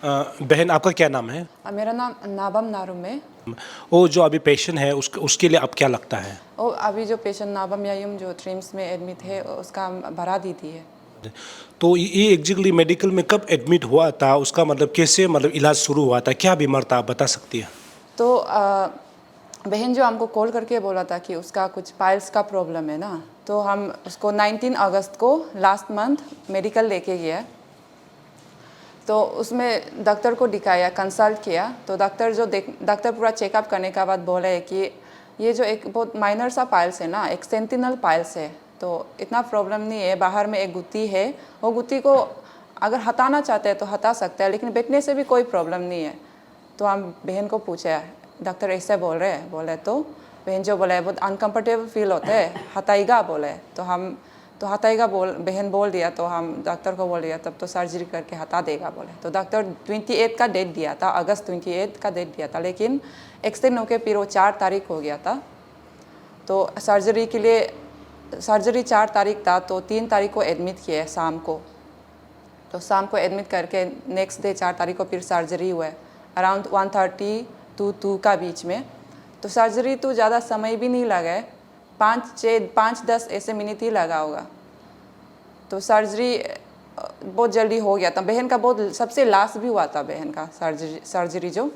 बहन आपका क्या नाम है? मेरा नाम नाबम नारुम है। वो जो अभी पेशेंट है उसके लिए अब क्या लगता है? और अभी जो पेशेंट नाबम यायुम जो ट्रिम्स में एडमिट है उसका बढ़ा दी थी है। तो ये एग्जैक्टली मेडिकल में कब एडमिट हुआ था, उसका मतलब कैसे मतलब इलाज शुरू हुआ था, क्या बीमार था, आप बता सकती हैं? तो बहन जो हमको कॉल करके बोला था कि उसका कुछ पाइल्स का प्रॉब्लम है ना, तो हम उसको 19 अगस्त को लास्ट मंथ मेडिकल लेके गया। तो उसमें डॉक्टर को दिखाया, कंसल्ट किया। तो डॉक्टर पूरा चेकअप करने के बाद बोले कि ये जो एक बहुत माइनर सा पाइल्स है ना, एक सेंटिनल पाइल्स है, तो इतना प्रॉब्लम नहीं है। बाहर में एक गुत्ती है, वो गुत्ती को अगर हटाना चाहते हैं तो हटा सकते हैं, लेकिन बैठने से भी कोई प्रॉब्लम नहीं है। तो हम बहन को पूछे, डॉक्टर ऐसे बोल रहे हैं, बोले तो बहन जो बोले बहुत अनकम्फर्टेबल फील होते है, हटाएगा बोले। तो हटाएगा बहन बोल दिया। तो हम डॉक्टर को बोल दिया तब तो सर्जरी करके हटा देगा बोले। तो डॉक्टर 28 का डेट दिया था, अगस्त 28 का डेट दिया था, लेकिन एक्सटेंड होके फिर वो 4 तारीख हो गया था। तो सर्जरी के लिए सर्जरी 4 तारीख था, तो 3 तारीख को एडमिट किया शाम को। तो शाम को एडमिट करके नेक्स्ट डे 4 तारीख को फिर सर्जरी हुआ है अराउंड 1:30 to 2 का बीच में। तो सर्जरी तो ज़्यादा समय भी नहीं लगा है, 5-10 ऐसे मिनट ही लगा होगा। तो सर्जरी बहुत जल्दी हो गया था। बहन का बहुत सबसे लास्ट भी हुआ था, बहन का सर्जरी जो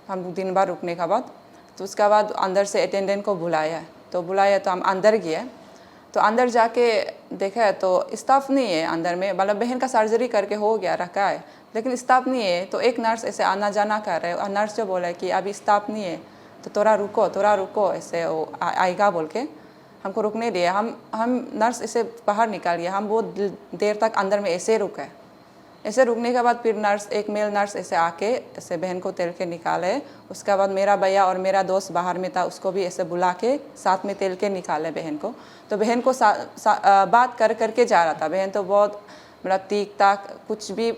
हम दिन भर रुकने के बाद। तो उसके बाद अंदर से अटेंडेंट को बुलाया तो हम अंदर गए। तो अंदर जाके देखा तो स्टाफ नहीं है अंदर में, मतलब बहन का सर्जरी करके हो गया रखा है, लेकिन स्टाफ नहीं है। तो एक नर्स ऐसे आना जाना कर रहे और नर्स जो बोला कि अभी स्टाफ नहीं है, तो थोड़ा रुको ऐसे वो आएगा बोल के हमको रुकने दिया। हम नर्स ऐसे बाहर निकाल गया। हम बहुत देर तक अंदर में ऐसे रुके। ऐसे रुकने के बाद फिर एक मेल नर्स ऐसे आके ऐसे बहन को तेल के निकाले। उसके बाद मेरा भैया और मेरा दोस्त बाहर में था, उसको भी ऐसे बुला के साथ में तेल के निकाले बहन को। तो बहन को बात करके जा रहा था। बहन तो बहुत मतलब तीख ताक कुछ भी,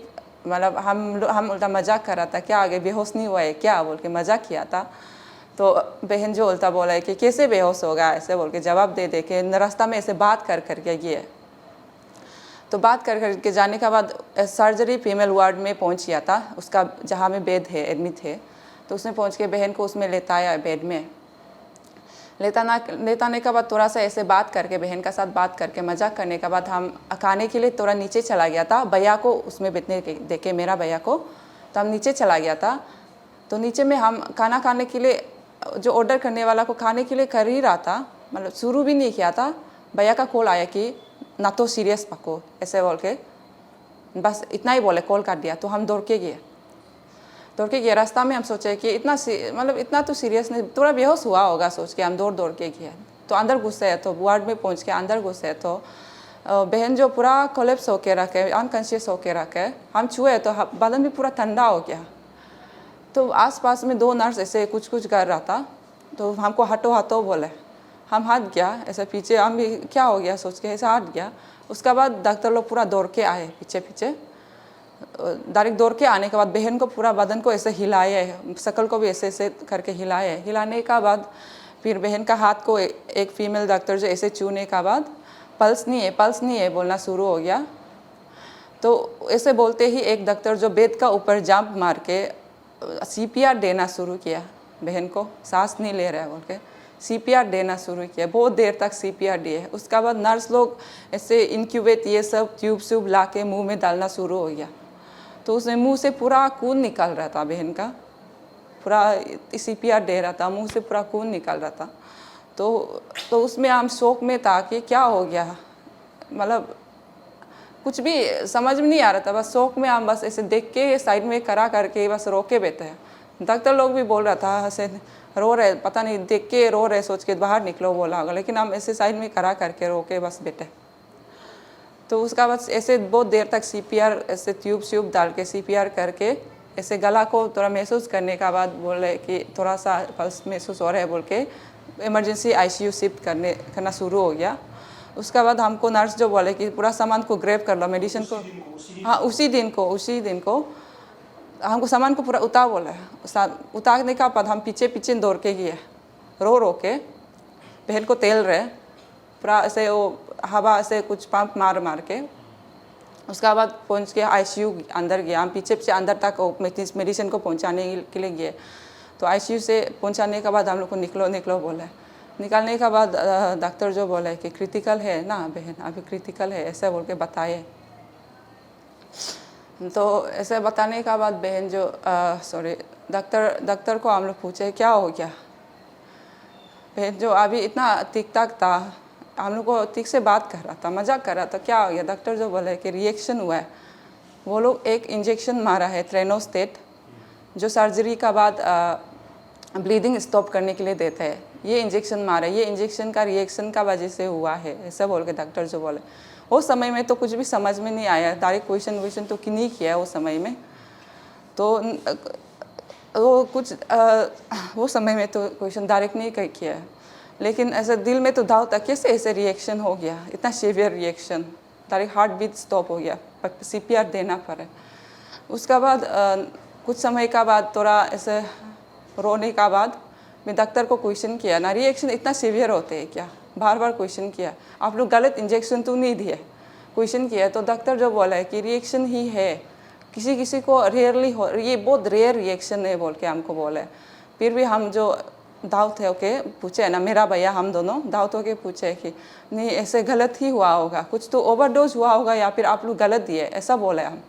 मतलब हम उल्टा मजाक कर रहा था, क्या आगे बेहोश नहीं हुआ है क्या बोल के मजाक किया था। तो बहन जो उल्टा बोला है कि कैसे बेहोश होगा ऐसे बोल के जवाब दे के रास्ता में ऐसे बात करके गए। तो बात करके जाने के बाद सर्जरी फीमेल वार्ड में पहुंच गया था, उसका जहाँ में बेड है, एडमिट है। तो उसमें पहुंच के बहन को उसमें लेता आया बेड में। लेताने के बाद थोड़ा सा ऐसे बात करके बहन का साथ बात करके मजाक करने के बाद हम खाने के लिए थोड़ा नीचे चला गया था। भैया को उसमें बैठने देखे, मेरा भैया को, तो हम नीचे चला गया था। तो नीचे में हम खाना खाने के लिए, जो ऑर्डर करने वाला को खाने के लिए कर ही रहा था, मतलब शुरू भी नहीं किया था, भैया का कॉल आया कि ना तो सीरियस पको ऐसे बोल के, बस इतना ही बोले, कॉल कर दिया। तो हम दौड़ के गए रास्ता में। हम सोचे कि इतना तो सीरियस नहीं, थोड़ा बेहोश हुआ होगा सोच के हम दौड़ के गए। तो अंदर घुसे तो वार्ड में पहुंच के अंदर घुसे तो बहन जो पूरा कोलेप्स होके रखे, अनकॉन्शियस होके रखे। हम छुए तो बदन भी पूरा ठंडा हो गया। तो आसपास में 2 नर्स ऐसे कुछ कर रहा था, तो हमको हटो बोले। हम हट गया ऐसे पीछे, हम भी क्या हो गया सोच के ऐसे हट गया। उसके बाद डॉक्टर लोग पूरा दौड़ के आए पीछे। डायरेक्ट दौड़ के आने के बाद बहन को पूरा बदन को ऐसे हिलाए, शकल को भी ऐसे करके हिलाने का बाद फिर बहन का हाथ को एक फीमेल डॉक्टर जो ऐसे छूने का बाद पल्स नहीं है बोलना शुरू हो गया। तो ऐसे बोलते ही एक डॉक्टर जो बेड का ऊपर जंप मार के CPR देना शुरू किया। बहन को सांस नहीं ले रहा है बोल के CPR देना शुरू किया। बहुत देर तक CPR दिए। उसके बाद नर्स लोग ऐसे इंक्यूबेट ये सब ट्यूब ला के मुँह में डालना शुरू हो गया। तो उसमें मुंह से पूरा खून निकल रहा था, बहन का पूरा CPR दे रहा था, मुंह से पूरा खून निकल रहा था। तो उसमें हम शौक में था कि क्या हो गया, मतलब कुछ भी समझ में नहीं आ रहा था। बस शौक में हम बस ऐसे देख के साइड में करा करके बस रो के बैठे हैं। डॉक्टर लोग भी बोल रहा था ऐसे रो रहे, पता नहीं देख के रो रहे, सोच के बाहर निकलो बोला होगा, लेकिन हम ऐसे साइड में करा करके रो के बस बैठे। तो उसका बस ऐसे बहुत देर तक CPR ऐसे ट्यूब डाल के CPR करके ऐसे गला को थोड़ा महसूस करने का बाद बोले कि थोड़ा सा पल्स महसूस हो रहा है बोल के इमरजेंसी ICU शिफ्ट करना शुरू हो गया। उसके बाद हमको नर्स जो बोले कि पूरा सामान को ग्रैब कर लो, मेडिसिन को। हाँ, उसी दिन को हमको सामान को पूरा उतार बोला है। उतारने का बाद हम पीछे दौड़ के गए, रो के बहन को तेल रहे पूरा ऐसे, वो हवा से कुछ पंप मार के उसका बाद पहुंच के आईसीयू अंदर गया, हम पीछे पीछे अंदर तक मेडिसिन को पहुंचाने के लिए गए। तो आईसीयू से पहुंचाने के बाद हम लोग को निकलो निकलो बोले। निकालने के बाद डॉक्टर जो बोले कि क्रिटिकल है ना बहन, अभी क्रिटिकल है ऐसे बोल के बताए। तो ऐसे बताने के बाद बहन जो डॉक्टर को हम लोग पूछे क्या हो गया। बहन जो अभी इतना ठीक ठाक था, हम लोग को ठीक से बात कर रहा था, मजाक कर रहा था, क्या हो गया। डॉक्टर जो बोले कि रिएक्शन हुआ है। वो लोग एक इंजेक्शन मारा है ट्रेनोस्टेट, जो सर्जरी का बाद ब्लीडिंग स्टॉप करने के लिए देते हैं। ये इंजेक्शन मारा, ये इंजेक्शन का रिएक्शन का वजह से हुआ है ऐसा बोल के डॉक्टर जो बोले। उस समय में तो कुछ भी समझ में नहीं आया, डायरेक्ट क्वेश्चन तो नहीं किया उस समय में। तो वो समय में तो क्वेश्चन डायरेक्ट नहीं किया है, लेकिन ऐसे दिल में तो डाउट था कैसे ऐसे रिएक्शन हो गया, इतना severe reaction, direct heart beat stop हो गया, CPR देना पड़े। उसका बाद कुछ समय का बाद थोड़ा ऐसे रोने का बाद मैं डॉक्टर को क्वेश्चन किया ना, रिएक्शन इतना सीवियर होते हैं क्या, बार बार क्वेश्चन किया, आप लोग गलत इंजेक्शन तो नहीं दिए, क्वेश्चन किया। तो डॉक्टर जो बोला है कि रिएक्शन ही है, किसी किसी को रेयरली हो, ये बहुत रेयर रिएक्शन है बोल के हमको बोले। फिर भी हम जो दाऊद है ओके पूछे ना, मेरा भैया हम दोनों दाऊद होके पूछे कि नहीं ऐसे गलत ही हुआ होगा, कुछ तो ओवरडोज हुआ होगा या फिर आप लोग गलत दिए, ऐसा बोले हम।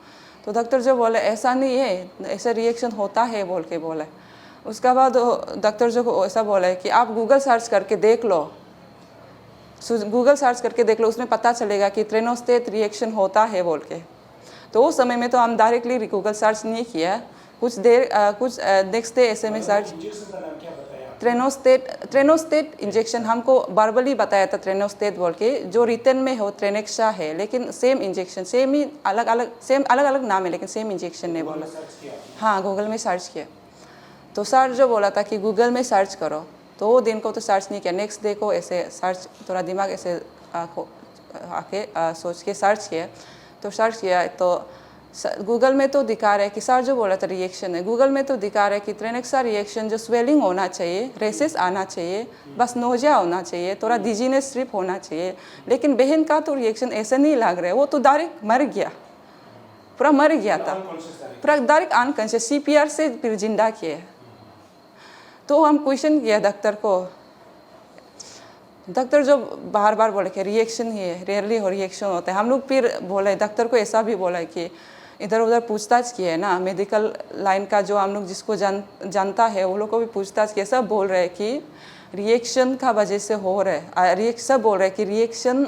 तो डॉक्टर जो बोले ऐसा नहीं है, ऐसा रिएक्शन होता है बोल के बोले। उसका बाद डॉक्टर जो ऐसा बोला है कि आप गूगल सर्च करके देख लो, गूगल सर्च करके देख लो, उसमें पता चलेगा कि ट्रेनोस्टेट रिएक्शन होता है बोल के। तो उस समय में तो हम डायरेक्टली गूगल सर्च नहीं किया, कुछ नेक्स्ट डे ऐसे में सर्च। ट्रेनोस्टेट इंजेक्शन हमको वर्बली बताया था, ट्रेनोस्टेट बोल के, जो रिटन में हो ट्रेनेक्सा है, लेकिन सेम इंजेक्शन, सेम ही अलग अलग नाम है, लेकिन सेम इंजेक्शन नहीं बोला। हाँ गूगल में सर्च किया। तो सर जो बोला था कि गूगल में सर्च करो, तो वो दिन को तो सर्च नहीं किया, नेक्स्ट डे को ऐसे सर्च, थोड़ा दिमाग ऐसे आके सोच के सर्च किया। तो सर्च किया तो गूगल में तो दिखा रहा है कि सर जो बोला था रिएक्शन है, गूगल में तो दिखा रहा है कि ट्रेनेक्सा रिएक्शन जो स्वेलिंग होना चाहिए, रेसेस आना चाहिए, बस नोजिया होना चाहिए, थोड़ा डिजीनेस स्ट्रिप होना चाहिए। लेकिन बहन का तो रिएक्शन ऐसा नहीं लग रहा है, वो तो डायरेक्ट मर गया, पूरा मर गया था, पूरा डायरेक्ट अनकॉन्शियस, CPR से फिर जिंदा किए। तो हम क्वेश्चन किया डॉक्टर को, डॉक्टर जो बार बार बोले कि रिएक्शन ही है, रेयरली हो रिएक्शन होता है। हम लोग फिर बोले, डॉक्टर को ऐसा भी बोला कि इधर उधर पूछताछ किए ना, मेडिकल लाइन का जो हम लोग जिसको जानता है वो लोग को भी पूछताछ किया, सब बोल रहे हैं कि रिएक्शन का वजह से हो रहा है। सब बोल रहे हैं कि रिएक्शन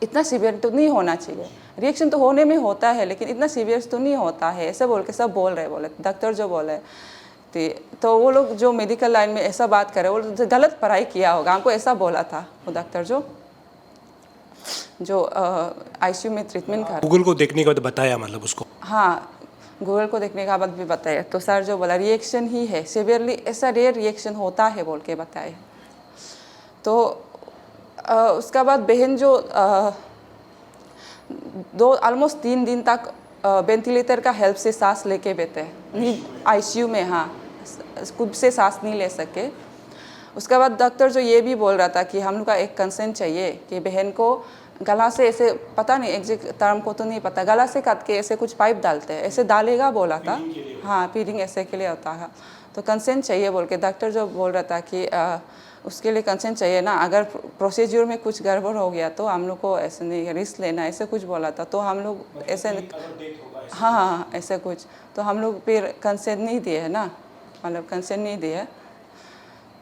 इतना सीवियर तो नहीं होना चाहिए, रिएक्शन तो होने में होता है लेकिन इतना सीवियर तो नहीं होता है, ऐसे बोल के सब बोल रहे बोले डॉक्टर जो बोले। तो वो लोग जो मेडिकल लाइन में ऐसा बात करे वो गलत पढ़ाई किया होगा, हमको ऐसा बोला था वो डॉक्टर जो ICU में ट्रीटमेंट कर। गूगल को देखने के बाद बताया मतलब उसको? हाँ गूगल को देखने के बाद भी बताया। तो सर जो बोला रिएक्शन ही है, सीवियरली ऐसा रेयर रिएक्शन होता है बोल के बताए। तो उसका बाद बहन जो ऑलमोस्ट 3 दिन तक वेंटिलेटर का हेल्प से सांस लेके बैठे ICU में, हाँ खुद से सांस नहीं ले सके। उसके बाद डॉक्टर जो ये भी बोल रहा था कि हम लोग का एक कंसेंट चाहिए कि बहन को गला से ऐसे, पता नहीं एग्जैक्ट टर्म को तो नहीं पता, गला से काट के ऐसे कुछ पाइप डालते हैं, ऐसे डालेगा बोला था। हाँ फीडिंग ऐसे के लिए होता है, तो कंसेंट चाहिए बोल के डॉक्टर जो बोल रहा था कि उसके लिए कंसेंट चाहिए ना, अगर प्रोसीजर में कुछ गड़बड़ हो गया तो हम लोग को ऐसे नहीं रिस्क लेना, ऐसे कुछ बोला था। तो हम लोग ऐसे हाँ ऐसे कुछ, तो हम लोग फिर कंसेंट नहीं दिए है ना, मतलब कंसेंट नहीं दिए।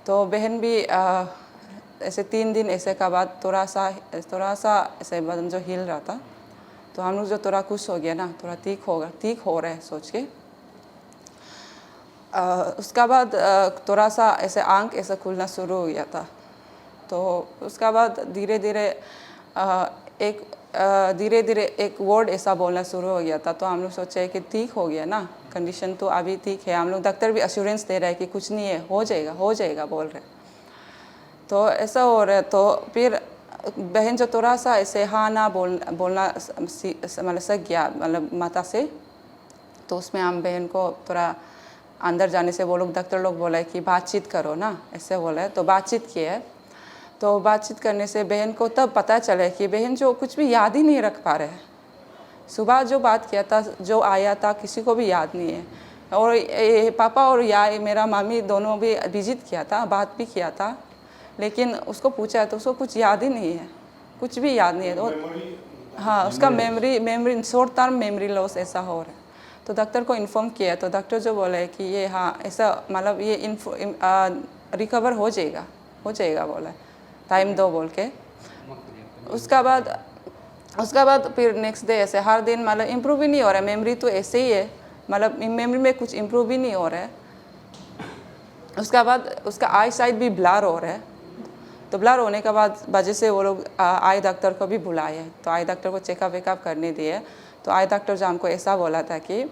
तो बहन भी ऐसे 3 दिन ऐसे का बाद थोड़ा सा ऐसे बदन जो हिल रहा था, तो हम लोग जो थोड़ा खुश हो गया ना, थोड़ा ठीक हो रहा है सोच के। उसका बाद थोड़ा सा ऐसे आँख ऐसे खुलना शुरू हो गया था। तो उसका बाद धीरे धीरे एक वर्ड ऐसा बोलना शुरू हो गया था। तो हम लोग सोचे कि ठीक हो गया ना, कंडीशन तो अभी ठीक है, हम लोग डॉक्टर भी अश्योरेंस दे रहे हैं कि कुछ नहीं है, हो जाएगा बोल रहे। तो ऐसा हो रहा है। तो फिर बहन जो थोड़ा सा ऐसे हाँ ना बोलना मतलब सक गया, मतलब माता से। तो उसमें हम बहन को थोड़ा अंदर जाने से वो लोग डॉक्टर लोग बोला है कि बातचीत करो ना, ऐसे बोला है। तो बातचीत किए है। तो बातचीत करने से बहन को तब पता चला कि बहन जो कुछ भी याद ही नहीं रख पा रहे, सुबह जो बात किया था, जो आया था, किसी को भी याद नहीं है। और पापा और मेरा मामी दोनों भी विजिट किया था, बात भी किया था, लेकिन उसको पूछा तो उसको कुछ याद ही नहीं है, कुछ भी याद नहीं है। तो हाँ, उसका memory short term memory loss ऐसा हो रहा है। तो डॉक्टर को इन्फॉर्म किया, तो डॉक्टर जो बोले कि ये हाँ ऐसा मतलब ये रिकवर हो जाएगा बोला, टाइम दो बोल के। उसका बाद फिर नेक्स्ट डे ऐसे हर दिन मतलब इम्प्रूव ही नहीं हो रहा है, मेमोरी तो ऐसे ही है, मतलब मेमोरी में कुछ इम्प्रूव ही नहीं हो रहा है। उसका बाद उसका आई साइड भी ब्लर हो रहा है। तो ब्लर होने के बाद वजह से वो लोग आई डॉक्टर को भी बुलाए, तो आई डॉक्टर को चेकअप वेकअप करने दिए। तो आई डॉक्टर जो हमको ऐसा बोला था कि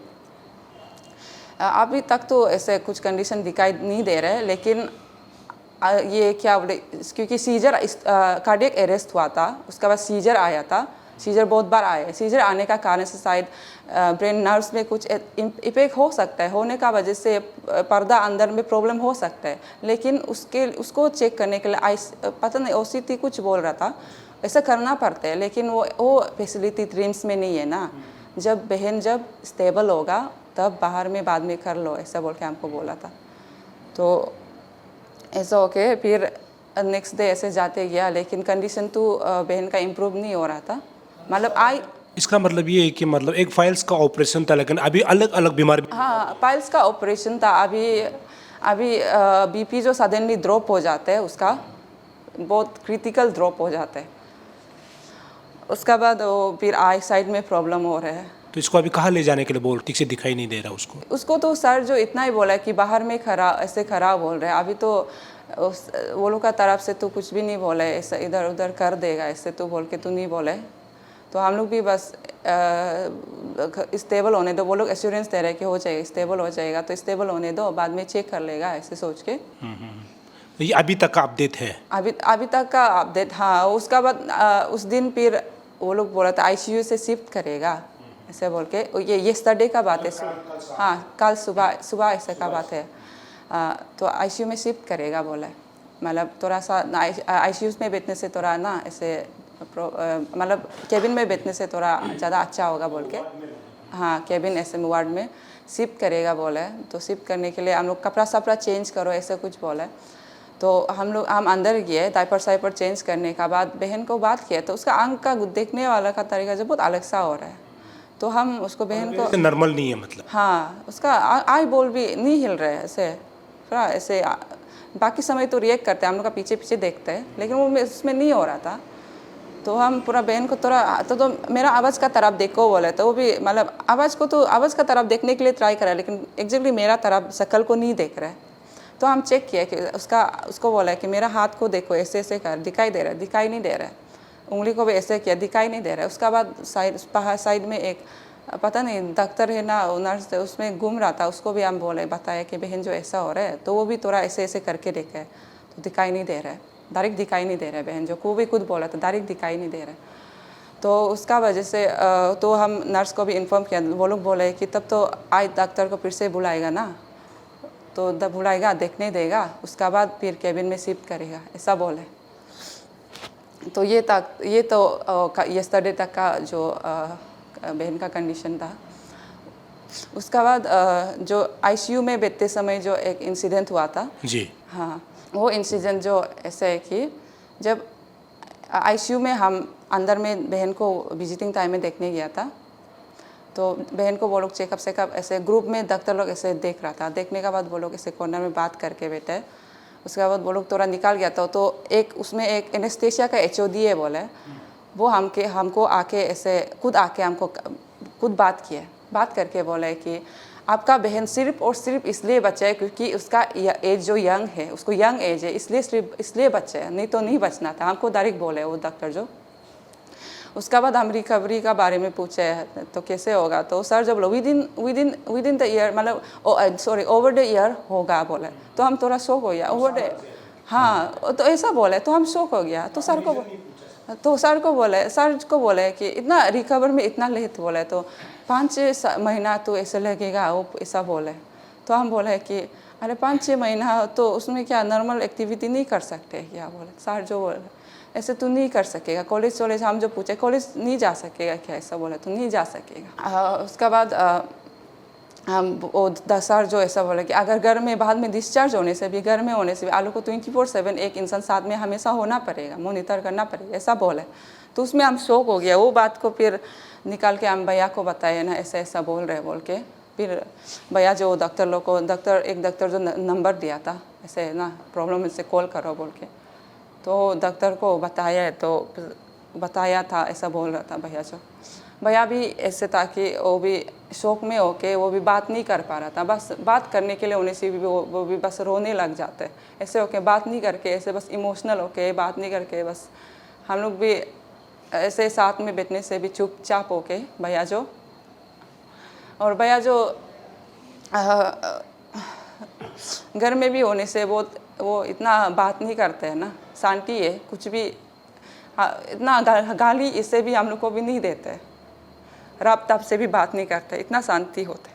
अभी तक तो ऐसे कुछ कंडीशन दिखाई नहीं दे रहे, लेकिन ये क्या बोले, क्योंकि सीजर कार्डियक अरेस्ट हुआ था, उसके बाद सीजर आया था, सीजर बहुत बार आया है। सीजर आने का कारण से शायद ब्रेन नर्व्स में कुछ इफेक्ट हो सकता है, होने का वजह से पर्दा अंदर में प्रॉब्लम हो सकता है, लेकिन उसको चेक करने के लिए पता नहीं ओसीटी कुछ बोल रहा था, ऐसा करना पड़ता है, लेकिन वो फैसिलिटी ड्रीम्स में नहीं है ना। जब बहन जब स्टेबल होगा तब बाहर में बाद में कर लो, ऐसा बोल के हमको बोला था। तो ऐसा ओके, फिर नेक्स्ट डे ऐसे जाते गया, लेकिन कंडीशन तो बहन का इम्प्रूव नहीं हो रहा था। मतलब इसका मतलब ये है कि मतलब एक फाइल्स का ऑपरेशन था, लेकिन अभी अलग अलग बीमारी। हाँ, पाइल्स का ऑपरेशन था। अभी बीपी जो सडनली ड्रॉप हो जाता है, उसका बहुत क्रिटिकल ड्रॉप हो जाता है। उसका बाद वो फिर आई साइड में प्रॉब्लम हो रहा है। तो इसको अभी कहाँ ले जाने के लिए बोल, ठीक से दिखाई नहीं दे रहा उसको तो सर जो इतना ही बोला है कि बाहर में ऐसे खराब बोल रहे हैं। अभी तो वो लोग का तरफ से तो कुछ भी नहीं बोला है, ऐसा इधर उधर कर देगा ऐसे तो बोल के तो नहीं बोले। तो हम लोग भी बस स्टेबल होने दो, वो लोग एश्योरेंस दे रहे हैं कि हो जाएगा, स्टेबल हो जाएगा, तो स्टेबल होने दो, बाद में चेक कर लेगा ऐसे सोच के। ये अभी तक का अपडेट है? अभी तक का अपडेट, हाँ। उसका बाद उस दिन फिर वो लोग बोला था आईसीयू से शिफ्ट करेगा ऐसे बोल के। ये येस्टरडे का बात है, हाँ कल सुबह ऐसे का बात है। तो आईसीयू में शिफ्ट करेगा बोला, मतलब थोड़ा सा आईसीयू में बैठने से थोड़ा ना ऐसे मतलब केबिन में बैठने से थोड़ा ज़्यादा अच्छा होगा बोल के, हाँ केबिन ऐसे वार्ड में शिफ्ट करेगा बोले। तो शिफ्ट करने के लिए हम लोग कपड़ा सपड़ा चेंज करो ऐसे कुछ बोले। तो हम अंदर गए, डायपर साइपर चेंज करने का बाद बहन को बात किया, तो उसका आंख का देखने वाला का तरीका जो बहुत अलग सा हो रहा है। तो हम उसको बहन को नॉर्मल नहीं है मतलब, हाँ उसका आई बॉल भी नहीं हिल रहा है ऐसे थोड़ा ऐसे। बाकी समय तो रिएक्ट करते हैं, हम लोग का पीछे पीछे देखते हैं, लेकिन वो उसमें नहीं हो रहा था। तो हम पूरा बहन को थोड़ा तो मेरा आवाज़ का तरफ देखो बोले, तो वो भी मतलब आवाज़ का तरफ देखने के लिए ट्राई करा, लेकिन एग्जैक्टली मेरा तरफ शक्ल को नहीं देख रहा है। तो हम चेक किया कि उसको बोला है कि मेरा हाथ को देखो, ऐसे ऐसे कर, दिखाई दे रहा है, दिखाई नहीं दे रहा है। उंगली को भी ऐसे किया, दिखाई नहीं दे रहा है। उसका बाद साइड में एक पता नहीं डॉक्टर है ना, नर्स है, उसमें घूम रहा था, उसको भी हम बोले बताया कि बहन जो ऐसा हो रहा है, तो वो भी थोड़ा ऐसे ऐसे करके देखा है, तो दिखाई नहीं दे रहा है, डायरेक्ट दिखाई नहीं दे रहा है बहन जो को भी खुद बोला था, डायरेक्ट दिखाई नहीं दे रहा है। तो उसका वजह से तो हम नर्स को भी इन्फॉर्म किया, वो लोग बोले कि तब तो आई डॉक्टर को फिर से बुलाएगा ना, तो तब बुलाएगा, देखने देगा, उसका बाद फिर केबिन में शिफ्ट करेगा ऐसा बोले। तो ये तो येस्टरडे तक का जो बहन का कंडीशन था। उसका बाद जो आईसीयू में बैठते समय जो एक इंसिडेंट हुआ था जी, हाँ, वो इंसिडेंट जो ऐसे है कि जब आईसीयू में हम अंदर में बहन को विजिटिंग टाइम में देखने गया था, तो बहन को वो लोग चेकअप ऐसे ग्रुप में डॉक्टर लोग ऐसे देख रहा था। देखने के बाद वो लोग ऐसे कॉर्नर में बात करके बैठे, उसके बाद वो लोग थोड़ा निकाल गया था। तो उसमें एक एनेस्थेसिया का HOD है बोले, वो हमको आके ऐसे खुद हमको बात करके बोले कि आपका बहन सिर्फ और सिर्फ इसलिए बचा है क्योंकि उसका एज जो यंग है, उसको यंग एज है, इसलिए बचा है, नहीं तो नहीं बचना था, हमको डायरेक्ट बोले वो डॉक्टर जो। उसके बाद हम रिकवरी का बारे में पूछे तो कैसे होगा, तो सर जब विद इन द ईयर मतलब ओवर द ईयर होगा बोले, तो हम थोड़ा शौक हो गया ओवर द, हाँ तो ऐसा बोले, तो हम शौक हो गया। तो सर को बोले कि इतना रिकवर में इतना लेट बोले, तो 5-6 महीना तो ऐसे लगेगा, वो ऐसा बोले। तो हम बोले कि अरे 5-6 महीना तो उसमें क्या नॉर्मल एक्टिविटी नहीं कर सकते क्या बोले, सर जो बोले। ऐसे तू नहीं कर सकेगा, कॉलेज हम जो पूछे कॉलेज नहीं जा सकेगा क्या, ऐसा बोला तो नहीं जा सकेगा। उसके बाद हम वो 10 साल जो ऐसा बोला कि अगर घर में बाद में डिस्चार्ज होने से भी, घर में होने से भी आलू को 24/7 एक इंसान साथ में हमेशा होना पड़ेगा, मॉनिटर करना पड़ेगा, ऐसा बोला। तो उसमें हम शौक हो गया, वो बात को फिर निकाल के हम भैया को बताए ना ऐसा ऐसा बोल रहे बोल के। फिर भैया जो डॉक्टर लोग को एक डॉक्टर जो नंबर दिया था ऐसे ना प्रॉब्लम से कॉल करो बोल के, तो डॉक्टर को बताया था ऐसा बोल रहा था भैया जो। भैया भी ऐसे था कि वो भी शौक में होके वो भी बात नहीं कर पा रहा था, बस बात करने के लिए होने से भी वो भी बस रोने लग जाते ऐसे होके, बात नहीं करके ऐसे बस इमोशनल होके बात नहीं करके बस। हम लोग भी ऐसे साथ में बैठने से भी चुपचाप होके भैया जो, और भैया जो घर में भी होने से वो इतना बात नहीं करते हैं ना, शांति है, कुछ भी इतना गाली इससे भी हम लोग को भी नहीं देते, रब तब से भी बात नहीं करते, इतना शांति होते।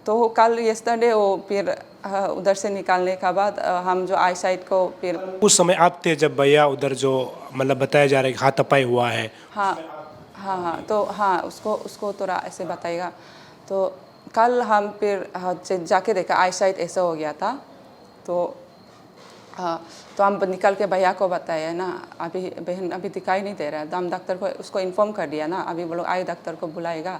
तो कल यस्टरडे वो फिर उधर से निकालने के बाद हम जो आई साइड को फिर उस समय आप थे जब भैया उधर जो मतलब बताया जा रहा है कि हाथापाई हुआ है? हाँ, तो हाँ उसको थोड़ा ऐसे बताएगा। तो कल हम फिर जाके देखा आई साइड ऐसा हो गया था। तो तो हम निकल के भैया को बताया ना, अभी बहन अभी दिखाई नहीं दे रहा है, तो हम डॉक्टर को उसको इन्फॉर्म कर दिया ना, अभी वो लोग आए डॉक्टर को बुलाएगा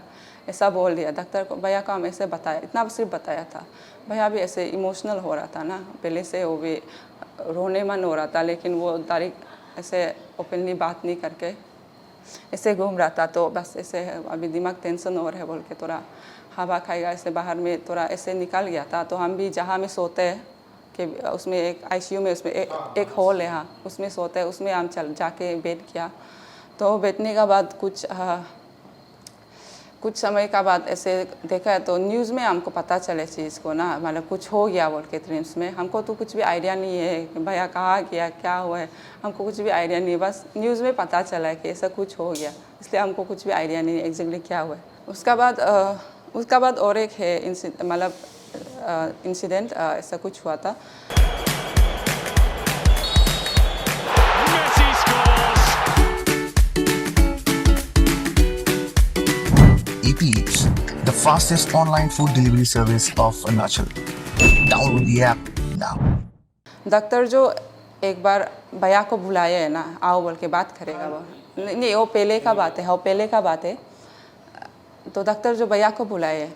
ऐसा बोल दिया डॉक्टर को। भैया को हम ऐसे बताया, इतना सिर्फ बताया था। भैया भी ऐसे इमोशनल हो रहा था ना, पहले से वो भी रोने मन हो रहा था, लेकिन वो तारीख ऐसे ओपनली बात नहीं करके ऐसे घूम रहा था। तो बस ऐसे अभी दिमाग टेंशन हो रहा है बोल के थोड़ा हवा खाएगा ऐसे बाहर में थोड़ा ऐसे निकल गया था। तो हम भी जहाँ में सोते हैं कि उसमें एक आईसीयू में उसमें एक हॉल है, हाँ उसमें सोते हैं, उसमें हम जाके बैठ गया। तो बैठने के बाद कुछ समय का बाद ऐसे देखा है तो न्यूज़ में हमको पता चले चीज़ को ना, मतलब कुछ हो गया बोल के ट्रेन्स में। हमको तो कुछ भी आइडिया नहीं है कि भैया कहाँ गया क्या हुआ है, हमको कुछ भी आइडिया नहीं, बस न्यूज़ में पता चला है कि ऐसा कुछ हो गया, इसलिए हमको कुछ भी आइडिया नहीं है एग्जैक्टली क्या हुआ है। उसका बाद और एक है इंसिडेंट ऐसा कुछ हुआ था। Eat Eats, the fastest online food delivery service of Arunachal. Download the app now. Doctor जो एक बार भैया को बुलाया है ना, आओ बोल के बात करेगा वो, नहीं वो पहले का बात है। तो डॉक्टर जो भैया को बुलाए है,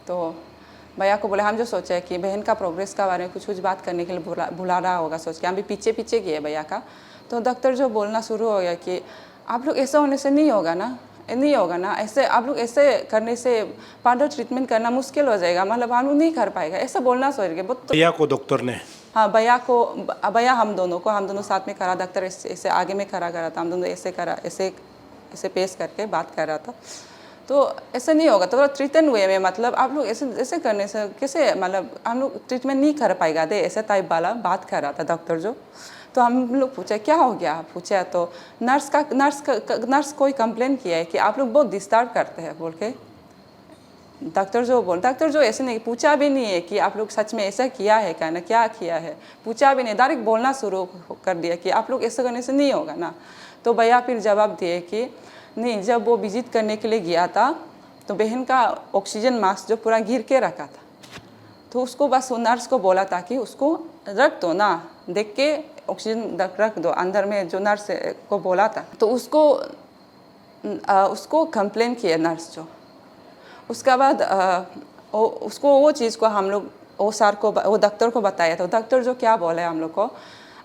तो भैया को बोले, हम जो सोचे कि बहन का प्रोग्रेस के बारे में कुछ बात करने के लिए बुला रहा होगा सोच के हम भी पीछे गए भैया का। तो डॉक्टर जो बोलना शुरू हो गया कि आप लोग ऐसा होने से नहीं होगा ना, ऐसे आप लोग ऐसे करने से फर्दर ट्रीटमेंट करना मुश्किल हो जाएगा, मतलब हम लोग नहीं कर पाएगा, ऐसा बोलना सोच के बहुत। भैया को डॉक्टर ने? हाँ भैया हम दोनों साथ में करा, डॉक्टर ऐसे आगे में खड़ा करा था, हम दोनों ऐसे पेश करके बात कर रहा था। तो ऐसे नहीं होगा, तो ट्रीटमेंट वे में मतलब आप लोग ऐसे करने से कैसे, मतलब हम लोग ट्रीटमेंट नहीं कर पाएगा दे, ऐसे टाइप वाला बात कर रहा था डॉक्टर जो। तो हम लोग पूछे क्या हो गया, पूछा तो नर्स कोई कंप्लेन किया है कि आप लोग बहुत डिस्टर्ब करते हैं बोल के। डॉक्टर जो ऐसे नहीं पूछा भी नहीं है कि आप लोग सच में ऐसा किया है क्या किया है, पूछा भी नहीं, डायरेक्ट बोलना शुरू कर दिया कि आप लोग ऐसा करने से नहीं होगा ना। तो भैया फिर जवाब दिए कि नहीं, जब वो विजिट करने के लिए गया था तो बहन का ऑक्सीजन मास्क जो पूरा गिर के रखा था, तो उसको बस वो नर्स को बोला था कि उसको रख दो ना, देख के ऑक्सीजन रख दो अंदर में, जो नर्स को बोला था। तो उसको कंप्लेन किया नर्स जो। उसके बाद उसको वो चीज़ को हम लोग वो डॉक्टर को बताया था। डॉक्टर जो क्या बोले हम लोग को,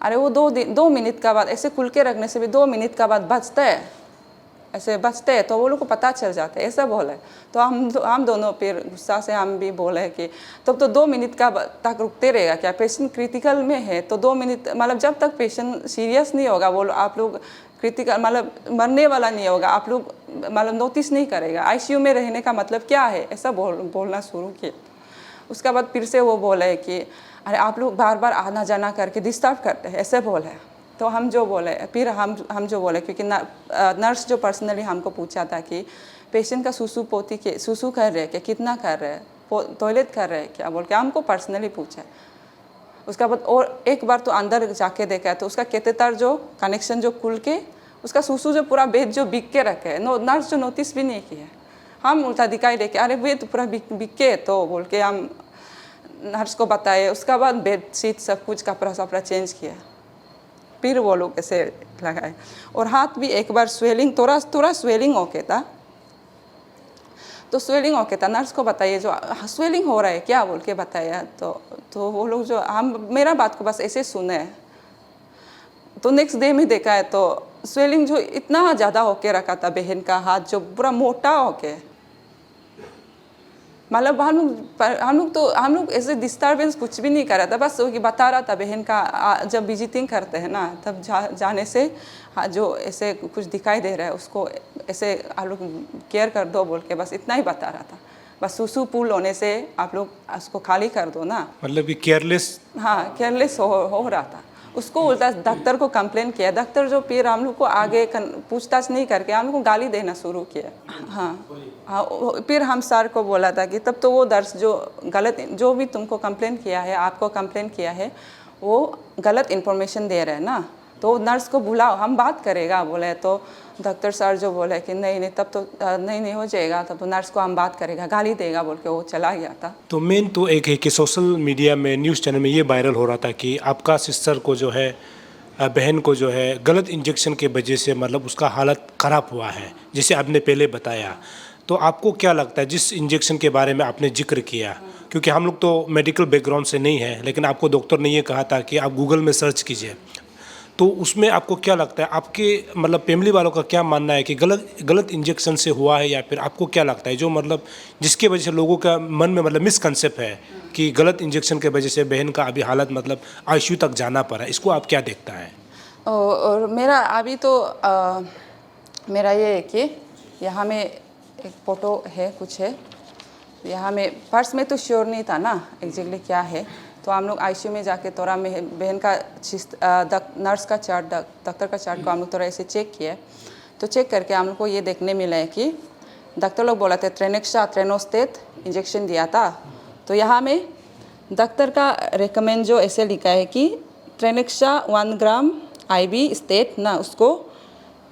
अरे वो 2 मिनट का बाद ऐसे खुल के रखने से भी 2 मिनट का बाद बचते हैं तो वो लोग को पता चल जाता है, ऐसा बोले। तो हम दोनों फिर गुस्सा से हम भी बोले कि तब तो 2 मिनट का तक रुकते रहेगा क्या, पेशेंट क्रिटिकल में है तो 2 मिनट, मतलब जब तक पेशेंट सीरियस नहीं होगा वो आप लोग क्रिटिकल मतलब मरने वाला नहीं होगा, आप लोग मतलब नोटिस नहीं करेगा, आईसीयू में रहने का मतलब क्या है, ऐसा बोलना शुरू किया। उसके बाद फिर से वो बोले कि अरे आप लोग बार बार आना जाना करके डिस्टर्ब करते हैं, ऐसे बोले। तो हम जो बोले क्योंकि नर्स जो पर्सनली हमको पूछा था कि पेशेंट का सुसु कर रहे हैं क्या, कितना कर रहे हैं, टॉयलेट कर रहे हैं क्या बोल के हमको पर्सनली पूछा। उसका बाद और एक बार तो अंदर जाके देखा है तो उसका कैथेटर जो कनेक्शन जो खुल के उसका सूसू जो पूरा बेड जो बिक के रखे है, नर्स जो नोटिस भी नहीं किया। हम उल्टा दिखाई दे के अरे बेड तो पूरा बिक के तो बोल के हम नर्स को बताए। उसका बाद बेड शीट सब कुछ कपड़ा सपड़ा चेंज किया, फिर वो लोग ऐसे लगाए। और हाथ भी एक बार स्वेलिंग थोड़ा स्वेलिंग ओके था, तो स्वेलिंग ओके था। नर्स को बताइए जो स्वेलिंग हो रहा है क्या बोल के बताया, तो वो लोग जो हम मेरा बात को बस ऐसे सुने। तो नेक्स्ट डे में देखा है तो स्वेलिंग जो इतना ज़्यादा होके रखा था बहन का हाथ जो पूरा मोटा होके, मतलब हम लोग ऐसे डिस्टर्बेंस कुछ भी नहीं कर रहा था, बस वो बता रहा था बहन का जब विजिटिंग करते हैं ना तब जाने से जो ऐसे कुछ दिखाई दे रहा है उसको ऐसे आप लोग केयर कर दो बोल के बस इतना ही बता रहा था। बस सुसु पुल होने से आप लोग उसको खाली कर दो ना, मतलब कि केयरलेस। हाँ केयरलेस हो रहा था। उसको उल्टा डॉक्टर को कंप्लेन किया, डॉक्टर जो फिर हम लोग को आगे पूछताछ नहीं करके हम लोग को गाली देना शुरू किया। हाँ फिर हम सर को बोला था कि तब तो वो दर्ज जो गलत जो भी तुमको कंप्लेन किया है आपको कंप्लेन किया है वो गलत इन्फॉर्मेशन दे रहे हैं ना, तो नर्स को बुलाओ हम बात करेगा बोले। तो डॉक्टर सर जो बोले कि नहीं तब तो नहीं हो जाएगा, तब तो नर्स को हम बात करेगा, गाली देगा बोल के वो चला गया था। तो मेन तो एक है कि सोशल मीडिया में न्यूज़ चैनल में ये वायरल हो रहा था कि आपका सिस्टर को जो है बहन को जो है गलत इंजेक्शन के वजह से मतलब उसका हालत ख़राब हुआ है, जैसे आपने पहले बताया। तो आपको क्या लगता है जिस इंजेक्शन के बारे में आपने जिक्र किया, क्योंकि हम लोग तो मेडिकल बैकग्राउंड से नहीं है, लेकिन आपको डॉक्टर ने ये कहा था कि आप गूगल में सर्च कीजिए, तो उसमें आपको क्या लगता है आपके मतलब फैमिली वालों का क्या मानना है कि गलत इंजेक्शन से हुआ है, या फिर आपको क्या लगता है जो मतलब जिसके वजह से लोगों का मन में मतलब मिसकंसेप्ट है कि गलत इंजेक्शन के वजह से बहन का अभी हालत मतलब आईसीयू तक जाना पड़ा, इसको आप क्या देखता है? और मेरा अभी तो मेरा ये है कि यहाँ में एक फ़ोटो है कुछ है यहाँ में, पर्स में तो श्योर नहीं था ना एग्जैक्टली क्या है, तो हम लोग आईसीयू में जाके थोड़ा बहन का नर्स का चार्ट डॉक्टर का चार्ट को हम लोग थोड़ा ऐसे चेक किए। तो चेक करके हम लोग को ये देखने मिला है कि डॉक्टर लोग बोला था ट्रेनेक्सा ट्रेनोस्टेट इंजेक्शन दिया था। तो यहाँ में डॉक्टर का रेकमेंड जो ऐसे लिखा है कि ट्रेनेक्सा 1 ग्राम IV स्टेट ना उसको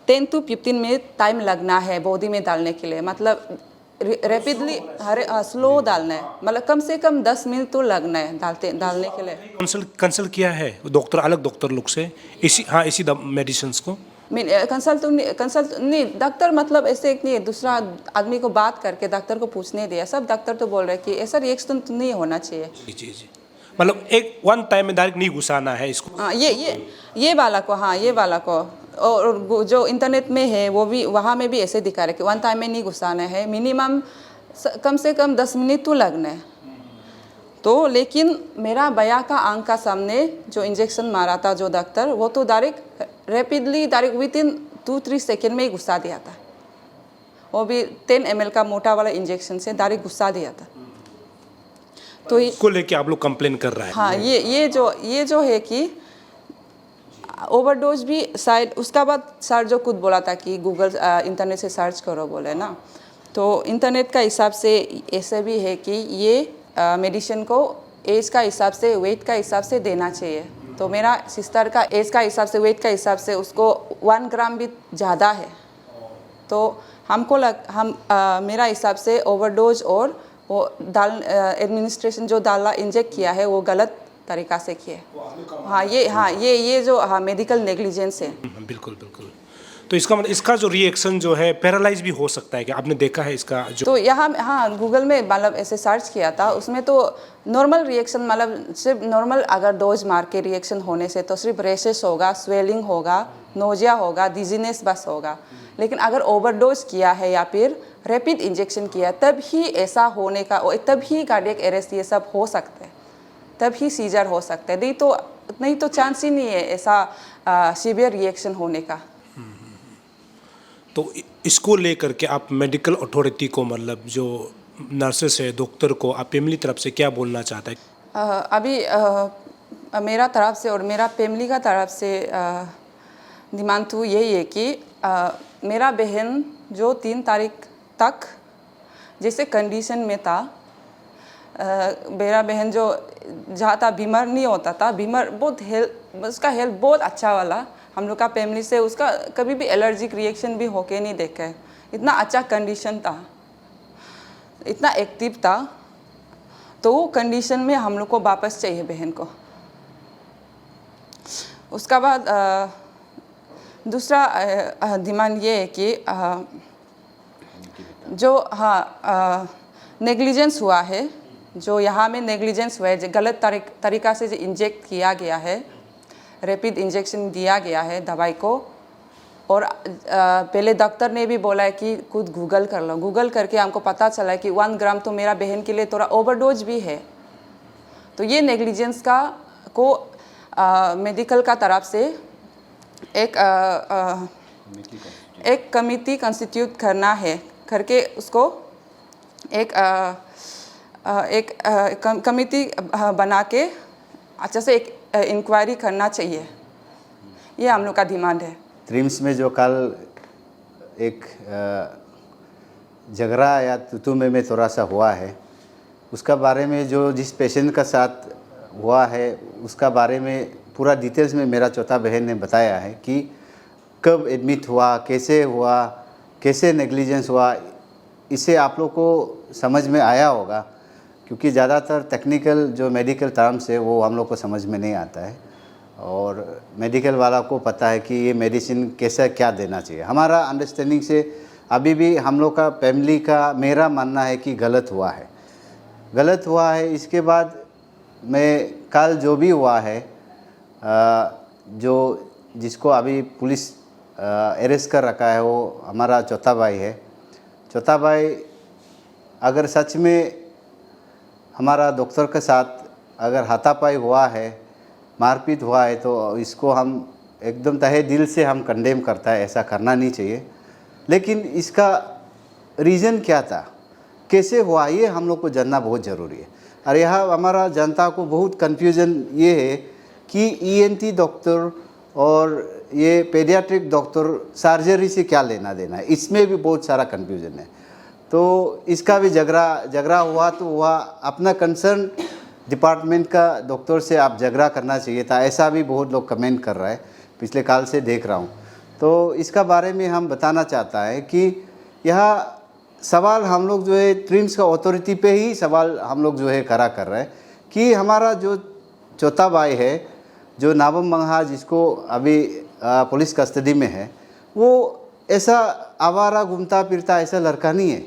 10 to 15 मिनट टाइम लगना है बॉडी में डालने के लिए, मतलब रैपिडली स्लो डालना है, मतलब कम से कम 10 मिनट तो लगना है डालने के लिए। कंसल्ट किया है डॉक्टर, अलग डॉक्टर लोग से इसी मेडिसिन को कंसल्ट नहीं डॉक्टर मतलब ऐसे एक नहीं दूसरा आदमी को बात करके डॉक्टर को पूछने दिया। सब डॉक्टर तो बोल रहे कि ऐसा रिएक्शन तो नहीं होना चाहिए। जी, मतलब एक वन टाइम में डायरेक्ट नहीं घुसाना है इसको। हाँ ये वाला को, हाँ ये वाला को, और जो इंटरनेट में है वो भी वहाँ में भी ऐसे दिखा रहे कि वन टाइम में नहीं घुसाना है, मिनिमम कम से कम 10 मिनट तो लगना है। तो लेकिन मेरा भैया का आंख का सामने जो इंजेक्शन मारा था जो डॉक्टर, वो तो direct rapidly direct within 2-3 second में ही घुसा दिया था, वो भी 10 ml का मोटा वाला इंजेक्शन से डायरेक्ट घुसा दिया था। तो इसको लेके आप लोग कंप्लेन कर रहे हैं? हाँ ये जो है कि ओवरडोज भी शायद उसका बाद सर जो खुद बोला था कि गूगल इंटरनेट से सर्च करो बोले ना, तो इंटरनेट का हिसाब से ऐसे भी है कि ये मेडिसिन को एज का हिसाब से वेट का हिसाब से देना चाहिए। तो मेरा सिस्टर का एज का हिसाब से वेट का हिसाब से उसको 1 ग्राम भी ज़्यादा है, तो हमको मेरा हिसाब से ओवरडोज और वो एडमिनिस्ट्रेशन जो डाला इंजेक्ट किया है वो गलत तरीका से किए। ये जो मेडिकल नेग्लिजेंस है। बिल्कुल। तो इसका मतलब इसका जो रिएक्शन जो है पैरालाइज भी हो सकता है कि आपने देखा है इसका जो? तो यहाँ गूगल में मतलब ऐसे सर्च किया था, उसमें तो नॉर्मल रिएक्शन मतलब सिर्फ नॉर्मल अगर डोज मार के रिएक्शन होने से तो सिर्फ रेशेस होगा, स्वेलिंग होगा, नोजिया होगा, डिजीनेस बस होगा। लेकिन अगर ओवरडोज किया है या फिर रैपिड इंजेक्शन किया तब ही ऐसा होने का, तब ही कार्डियक अरेस्ट ये सब हो सकते हैं, तब ही सीजर हो सकते हैं, नहीं तो चांस ही नहीं है ऐसा सीवियर रिएक्शन होने का। तो इसको लेकर के आप मेडिकल अथॉरिटी को मतलब जो नर्सेस है डॉक्टर को आप फैमिली तरफ से क्या बोलना चाहते हैं? अभी मेरा तरफ से और मेरा फैमिली का तरफ से डिमांड तो यही है कि मेरा बहन जो 3 तारीख तक जैसे कंडीशन में था, मेरा बहन जो जाता, बीमार नहीं होता था, बीमार बहुत हेल्थ, उसका हेल्थ बहुत अच्छा वाला। हम लोग का फैमिली से उसका कभी भी एलर्जिक रिएक्शन भी होके नहीं देखा है। इतना अच्छा कंडीशन था, इतना एक्टिव था। तो वो कंडीशन में हम लोग को वापस चाहिए बहन को। उसका बाद दूसरा डिमांड ये है कि जो नेग्लिजेंस हुआ है, जो यहाँ में नेग्लिजेंस हुआ है, गलत तरीक़ा से जो इंजेक्ट किया गया है, रैपिड इंजेक्शन दिया गया है दवाई को। और पहले डॉक्टर ने भी बोला है कि खुद गूगल कर लो। गूगल करके हमको पता चला है कि 1 ग्राम तो मेरा बहन के लिए थोड़ा ओवरडोज भी है। तो ये नेग्लिजेंस का को मेडिकल का तरफ से एक कमिटी कंस्टिट्यूट करना है, करके उसको एक कमिटी बना के अच्छा से एक इंक्वायरी करना चाहिए। ये हम लोग का डिमांड है। ट्रिम्स में जो कल एक झगड़ा या तू में थोड़ा सा हुआ है, उसका बारे में जो जिस पेशेंट का साथ हुआ है उसका बारे में पूरा डिटेल्स में मेरा चौथा बहन ने बताया है कि कब एडमिट हुआ, कैसे नेग्लिजेंस हुआ। इससे आप लोग को समझ में आया होगा, क्योंकि ज़्यादातर टेक्निकल जो मेडिकल टर्म्स है वो हम लोग को समझ में नहीं आता है, और मेडिकल वाला को पता है कि ये मेडिसिन कैसा क्या देना चाहिए। हमारा अंडरस्टैंडिंग से अभी भी हम लोग का फैमिली का मेरा मानना है कि गलत हुआ है। इसके बाद मैं कल जो भी हुआ है, जो जिसको अभी पुलिस अरेस्ट कर रखा है वो हमारा चौथा भाई है। चौथा भाई अगर सच में हमारा डॉक्टर के साथ अगर हाथापाई हुआ है, मारपीट हुआ है, तो इसको हम एकदम तहे दिल से हम कंडेम करता है, ऐसा करना नहीं चाहिए। लेकिन इसका रीज़न क्या था, कैसे हुआ, ये हम लोग को जानना बहुत ज़रूरी है। और यहाँ हमारा जनता को बहुत कन्फ्यूज़न ये है कि ENT डॉक्टर और ये पेडियाट्रिक डॉक्टर सर्जरी से क्या लेना देना है, इसमें भी बहुत सारा कन्फ्यूज़न है। तो इसका भी झगड़ा हुआ तो हुआ, अपना कंसर्न डिपार्टमेंट का डॉक्टर से आप झगड़ा करना चाहिए था, ऐसा भी बहुत लोग कमेंट कर रहा है, पिछले काल से देख रहा हूँ। तो इसका बारे में हम बताना चाहता है कि यह सवाल हम लोग जो है ट्रिम्स का अथॉरिटी पे ही सवाल हम लोग जो है खड़ा कर रहे हैं कि हमारा जो चौथा भाई है, जो नाबम मंगहा, जिसको अभी पुलिस कस्टडी में है, वो ऐसा आवारा घूमता फिरता ऐसा लड़का नहीं है।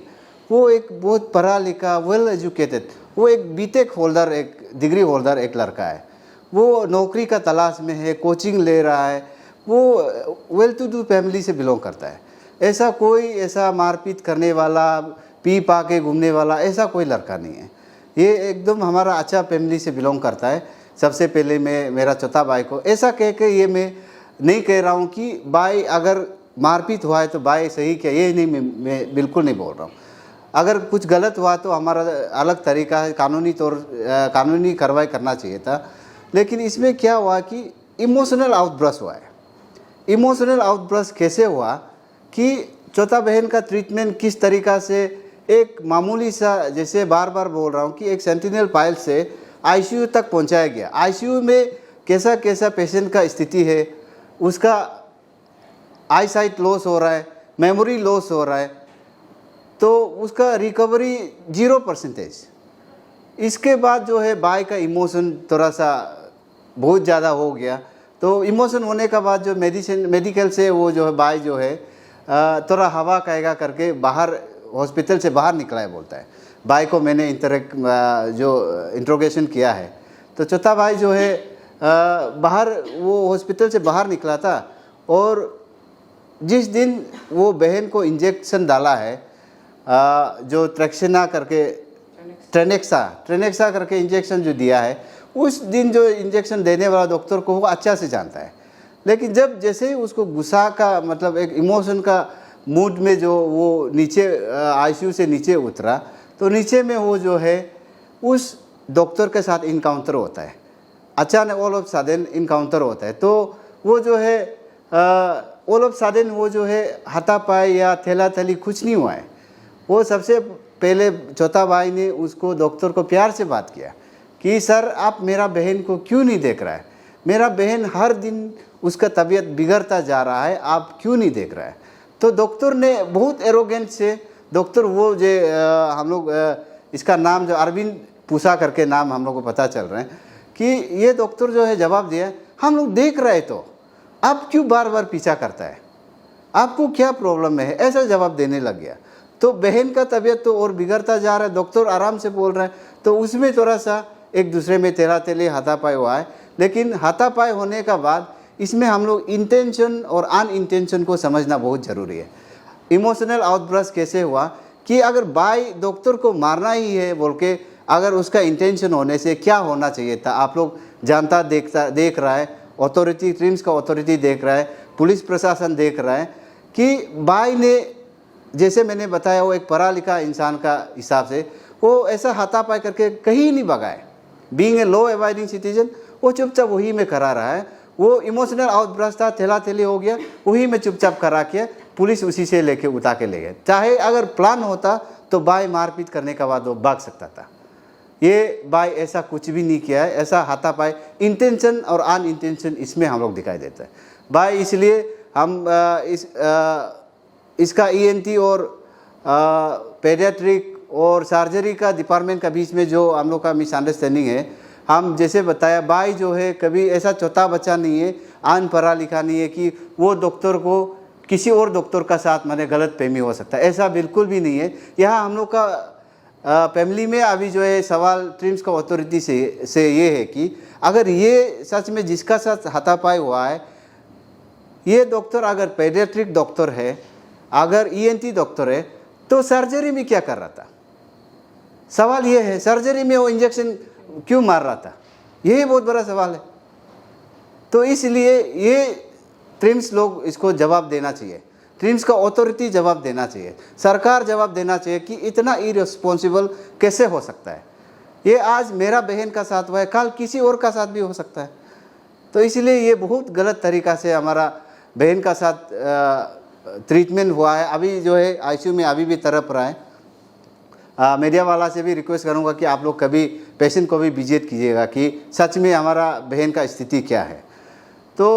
वो एक बहुत पढ़ा लिखा, वेल एजुकेटेड, वो एक बीटेक होल्डर, एक डिग्री होल्डर एक लड़का है। वो नौकरी का तलाश में है, कोचिंग ले रहा है, वो वेल टू डू फैमिली से बिलोंग करता है। ऐसा मारपीट करने वाला, पी पा के घूमने वाला ऐसा कोई लड़का नहीं है। ये एकदम हमारा अच्छा फैमिली से बिलोंग करता है। सबसे पहले मैं मेरा चौथा भाई को ऐसा कह के, ये मैं नहीं कह रहा हूँ कि भाई अगर मारपीट हुआ है तो भाई सही क्या, ये नहीं मैं बिल्कुल नहीं बोल रहा हूँ। अगर कुछ गलत हुआ तो हमारा अलग तरीका है, कानूनी कार्रवाई करना चाहिए था। लेकिन इसमें क्या हुआ कि इमोशनल आउटब्रस्ट हुआ है। इमोशनल आउटब्रस्ट कैसे हुआ कि चौथा बहन का ट्रीटमेंट किस तरीक़ा से, एक मामूली सा, जैसे बार बार बोल रहा हूँ कि एक सेंटिनल पाइल से ICU तक पहुँचाया गया। ICU में कैसा कैसा पेशेंट का स्थिति है, उसका आई साइट लॉस हो रहा है, मेमोरी लॉस हो रहा है, तो उसका रिकवरी 0%। इसके बाद जो है बाई का इमोशन थोड़ा सा बहुत ज़्यादा हो गया। तो इमोशन होने का बाद जो मेडिकल से वो जो है बाई जो है थोड़ा हवा कहेगा करके बाहर हॉस्पिटल से बाहर निकला है बोलता है। भाई को मैंने इंट्रोगेशन किया है, तो चौथा भाई जो है बाहर वो हॉस्पिटल से बाहर निकला था, और जिस दिन वो बहन को इंजेक्शन डाला है, जो ट्रेनेक्सा करके इंजेक्शन जो दिया है, उस दिन जो इंजेक्शन देने वाला डॉक्टर को वो अच्छा से जानता है। लेकिन जब जैसे ही उसको गुस्सा का मतलब एक इमोशन का मूड में जो वो नीचे ICU से नीचे उतरा, तो नीचे में वो जो है उस डॉक्टर के साथ इनकाउंटर होता है, अचानक ऑल ऑफ सडन इनकाउंटर होता है। तो वो जो है ऑल ऑफ सडन वो जो है हाथापाई या थैला थैली कुछ नहीं हुआ है। वो सबसे पहले चौथा भाई ने उसको डॉक्टर को प्यार से बात किया कि सर आप मेरा बहन को क्यों नहीं देख रहा है, मेरा बहन हर दिन उसका तबीयत बिगड़ता जा रहा है, आप क्यों नहीं देख रहा है। तो डॉक्टर ने बहुत एरोगेंट से, डॉक्टर वो जो हम लोग इसका नाम जो अरविंद पूसा करके नाम हम लोग को पता चल रहे हैं कि ये डॉक्टर जो है जवाब दिया, हम लोग देख रहे तो आप क्यों बार बार पीछा करता है, आपको क्या प्रॉब्लम है, ऐसा जवाब देने लग गया। तो बहन का तबीयत तो और बिगड़ता जा रहा है, डॉक्टर आराम से बोल रहे हैं, तो उसमें थोड़ा सा एक दूसरे में तेली हाथापाई हुआ है। लेकिन हाथापाई होने का बाद इसमें हम लोग इंटेंशन और अनइंटेंशन को समझना बहुत ज़रूरी है। इमोशनल आउटब्रस्ट कैसे हुआ कि अगर बाई डॉक्टर को मारना ही है बोल के अगर उसका इंटेंशन होने से क्या होना चाहिए था, आप लोग जानता देख रहा है, अथॉरिटी ट्रिम्स का अथॉरिटी देख रहा है, पुलिस प्रशासन देख रहा है कि बाई ने, जैसे मैंने बताया, वो एक पढ़ा लिखा इंसान का हिसाब से वो ऐसा हाथापाई करके कहीं नहीं भगाए। Being a law abiding citizen वो चुपचाप वही में करा रहा है। वो इमोशनल आउटब्रस्ट था, थेली हो गया, वही में चुपचाप करा के पुलिस उसी से लेके उठा के ले गए। चाहे अगर प्लान होता तो बाई मारपीट करने के बाद वो भाग सकता था। ये बाई ऐसा कुछ भी नहीं किया है, ऐसा हाथापाई इंटेंशन और अनइंटेंशन इसमें हम लोग दिखाई देता है। बाई इसलिए हम इसका ENT और पेडियाट्रिक और सर्जरी का डिपार्टमेंट का बीच में जो हम लोग का मिसअंडरस्टैंडिंग है, हम जैसे बताया बाई जो है कभी ऐसा चौथा बच्चा नहीं है, अनपढ़ा लिखा नहीं है कि वो डॉक्टर को किसी और डॉक्टर का साथ मैंने गलत फहमी हो सकता है, ऐसा बिल्कुल भी नहीं है। यहाँ हम लोग का फैमिली में अभी जो है सवाल ट्रिम्स का अथॉरिटी से ये है कि अगर ये सच में जिसका साथ हाथापाई हुआ है, ये डॉक्टर अगर पेडियाट्रिक डॉक्टर है, अगर ENT डॉक्टर है, तो सर्जरी में क्या कर रहा था। सवाल ये है, सर्जरी में वो इंजेक्शन क्यों मार रहा था, यही बहुत बड़ा सवाल है। तो इसलिए ये ट्रिम्स लोग इसको जवाब देना चाहिए, ट्रिम्स का अथॉरिटी जवाब देना चाहिए, सरकार जवाब देना चाहिए कि इतना इररिस्पॉन्सिबल कैसे हो सकता है। ये आज मेरा बहन का साथ हुआ है, कल किसी और का साथ भी हो सकता है। तो इसलिए ये बहुत गलत तरीक़ा से हमारा बहन का साथ ट्रीटमेंट हुआ है। अभी जो है ICU में अभी भी तड़प रहा है। मीडिया वाला से भी रिक्वेस्ट करूंगा कि आप लोग कभी पेशेंट को भी विजिट कीजिएगा कि सच में हमारा बहन का स्थिति क्या है। तो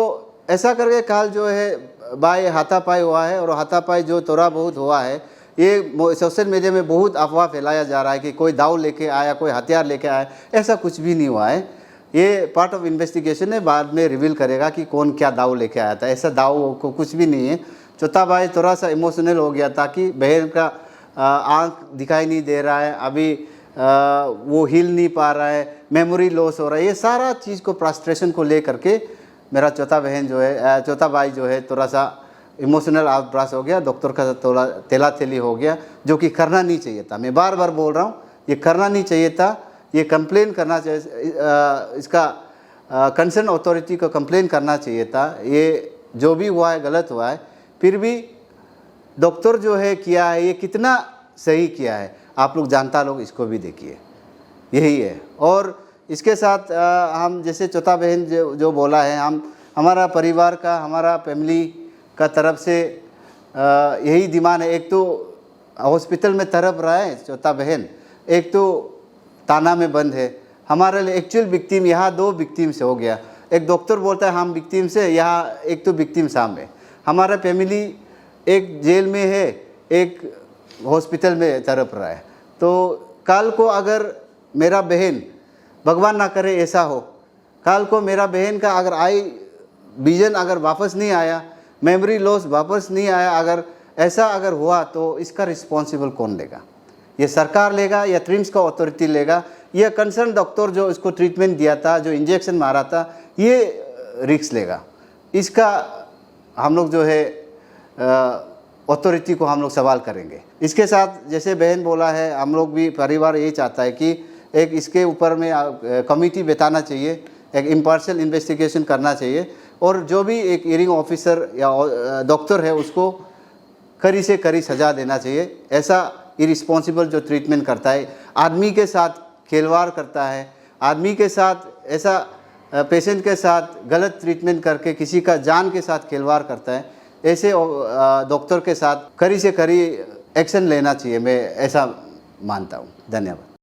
ऐसा करके कल जो है बाई हाथापाई हुआ है, और हाथापाई जो थोड़ा बहुत हुआ है, ये सोशल मीडिया में बहुत अफवाह फैलाया जा रहा है कि कोई दाव लेके आया, कोई हथियार लेके आया, ऐसा कुछ भी नहीं हुआ है। ये पार्ट ऑफ इन्वेस्टिगेशन है, बाद में रिवील करेगा कि कौन क्या दाव लेके आया था। ऐसा दाव को कुछ भी नहीं है। चौथा भाई थोड़ा सा इमोशनल हो गया था कि बहन का आँख दिखाई नहीं दे रहा है, अभी वो हिल नहीं पा रहा है, मेमोरी लॉस हो रहा है, ये सारा चीज़ को फ्रस्ट्रेशन को ले करके मेरा चौथा बहन जो है, चौथा भाई जो है, थोड़ा सा इमोशनल आउटब्रस्ट हो गया, डॉक्टर का थोड़ा तेली हो गया, जो कि करना नहीं चाहिए था। मैं बार बार बोल रहा हूँ, ये करना नहीं चाहिए था, ये कंप्लेन करना चाहिए, इसका कंसर्न अथॉरिटी को कंप्लेन करना चाहिए था। ये जो भी हुआ है गलत हुआ है, फिर भी डॉक्टर जो है किया है ये कितना सही किया है, आप लोग जानता लोग इसको भी देखिए, यही है। और इसके साथ हम जैसे चौथा बहन जो बोला है, हम हमारा परिवार का, हमारा फैमिली का तरफ से यही डिमांड है। एक तो हॉस्पिटल में तड़प रहा है चौथा बहन, एक तो ताना में बंद है। हमारे लिए एक्चुअल विक्टिम यहाँ 2 विक्टिम से हो गया। एक डॉक्टर बोलता है हम विक्टिम से, यहाँ एक तो विक्टिम सामने। हमारा फैमिली एक जेल में है, एक हॉस्पिटल में तड़प रहा है। तो कल को अगर मेरा बहन, भगवान ना करे ऐसा हो, कल को मेरा बहन का अगर विजन अगर वापस नहीं आया, मेमोरी लॉस वापस नहीं आया, अगर ऐसा अगर हुआ, तो इसका रिस्पॉन्सिबल कौन लेगा? ये सरकार लेगा या ट्रिम्स का अथॉरिटी लेगा, या कंसर्न डॉक्टर जो इसको ट्रीटमेंट दिया था, जो इंजेक्शन मारा था, ये रिस्क लेगा? इसका हम लोग जो है अथॉरिटी को हम लोग सवाल करेंगे। इसके साथ जैसे बहन बोला है, हम लोग भी परिवार यही चाहता है कि एक इसके ऊपर में कमेटी बिताना चाहिए, एक इम्पार्शियल इन्वेस्टिगेशन करना चाहिए, और जो भी एक हियरिंग ऑफिसर या डॉक्टर है उसको कड़ी से कड़ी सज़ा देना चाहिए। ऐसा इरिस्पॉन्सिबल जो ट्रीटमेंट करता है, आदमी के साथ खिलवाड़ करता है, आदमी के साथ ऐसा पेशेंट के साथ गलत ट्रीटमेंट करके किसी का जान के साथ खिलवाड़ करता है, ऐसे डॉक्टर के साथ कड़ी से कड़ी एक्शन लेना चाहिए, मैं ऐसा मानता हूँ। धन्यवाद।